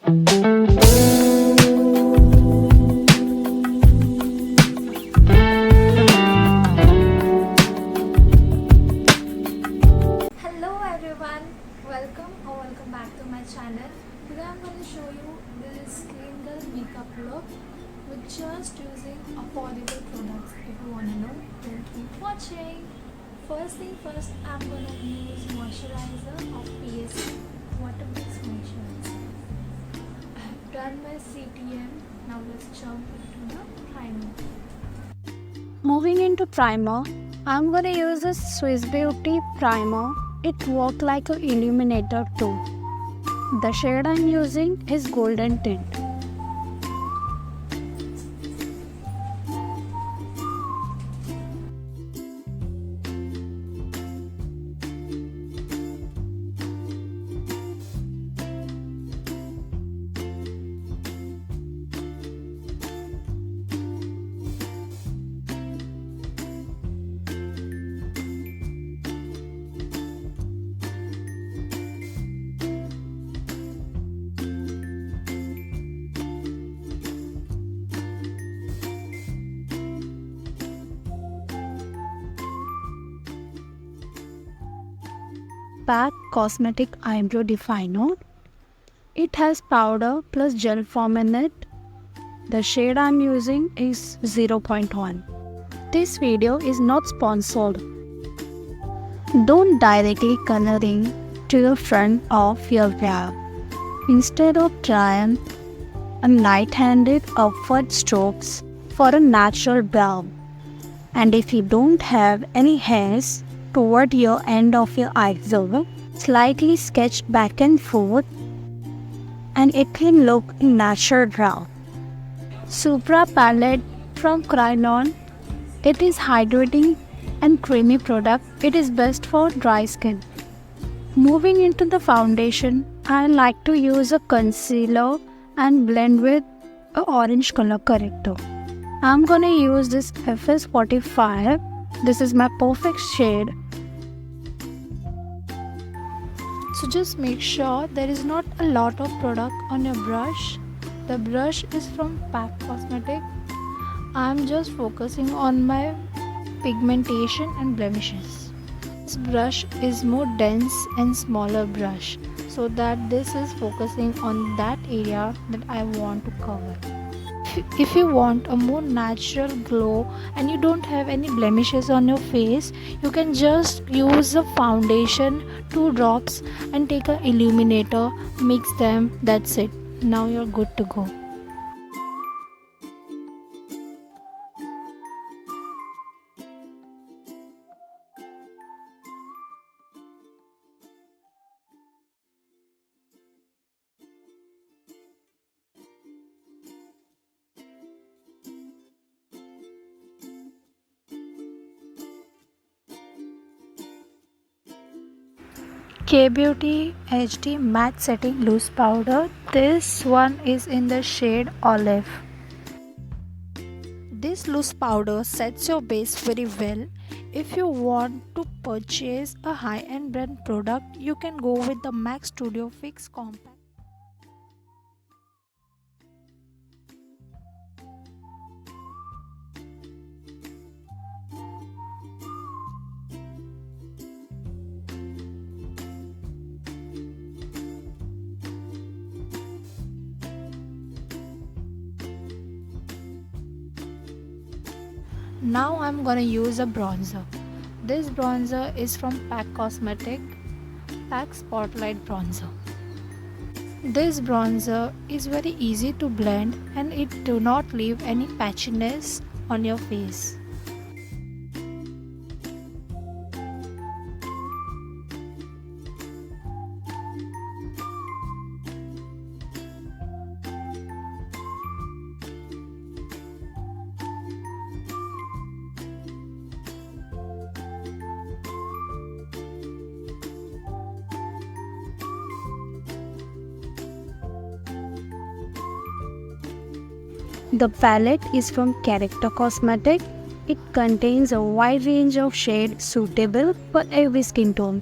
Everyone, welcome back to my channel. Today I'm going to show you this clean girl makeup look with just using affordable products. If you want to know, then keep watching. First thing first, I'm going to use moisturizer of PSC Water Mix Moisturizer. I have done my CTM. Now let's jump into the primer. Moving into primer, I'm going to use a Swiss Beauty primer. It works like an illuminator too. The shade I'm using is Golden Tint. MAC Cosmetic Eyebrow Definer. It has powder plus gel form in it. The shade I'm using is 0.1. This video is not sponsored. Don't directly coloring to the front of your brow. Instead of trying a light-handed upward strokes for a natural brow. And if you don't have any hairs toward your end of your eyebrow, slightly sketch back and forth and it can look natural brow. Supra palette from Kryolan. It is hydrating and creamy product. It is best for dry skin. Moving into the foundation, I like to use a concealer and blend with an orange color corrector. I'm gonna use this FS45. This is my perfect shade. So just make sure there is not a lot of product on your brush. The brush is from MAC Cosmetic. I'm just focusing on my pigmentation and blemishes. This brush is more dense and smaller brush, so that this is focusing on that area that I want to cover. If you want a more natural glow and you don't have any blemishes on your face, you can just use a foundation, 2 drops, and take an illuminator, mix them, that's it. Now you're good to go. K-Beauty HD Matte Setting Loose Powder. This one is in the shade Olive. This loose powder sets your base very well. If you want to purchase a high-end brand product, you can go with the MAC Studio Fix Compact. Now I'm gonna use a bronzer. This bronzer is from MAC Cosmetic, MAC Spotlight Bronzer. This bronzer is very easy to blend and it do not leave any patchiness on your face. The palette is from Character Cosmetic. It contains a wide range of shades suitable for every skin tone.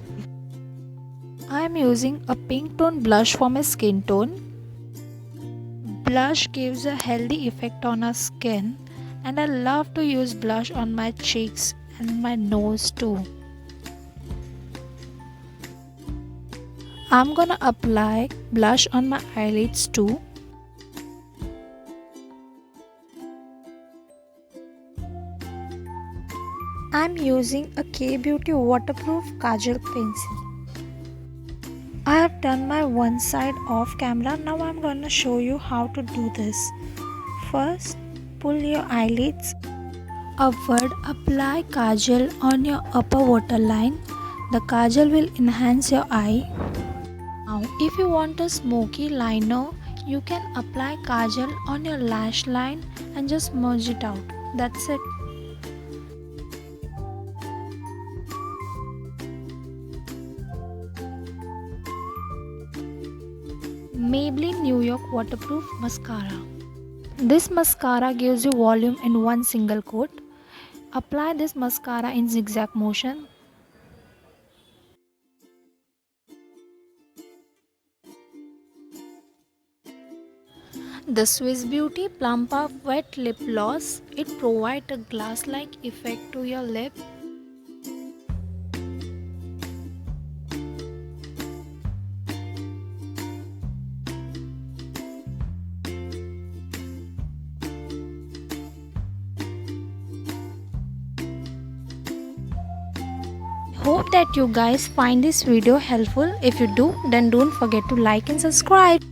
I am using a pink tone blush for my skin tone. Blush gives a healthy effect on our skin, and I love to use blush on my cheeks and my nose too. I'm gonna apply blush on my eyelids too. I'm using a K-Beauty waterproof kajal pencil. I have done my one side off camera. Now I'm gonna show you how to do this. First, pull your eyelids upward. Apply kajal on your upper waterline. The kajal will enhance your eye. Now, if you want a smoky liner, you can apply kajal on your lash line and just merge it out. That's it. Maybelline New York Waterproof Mascara. This mascara gives you volume in one single coat. Apply this mascara in zigzag motion. The Swiss Beauty Plump Up Wet Lip Gloss. It provides a glass-like effect to your lip. Hope that you guys find this video helpful. If you do, then don't forget to like and subscribe.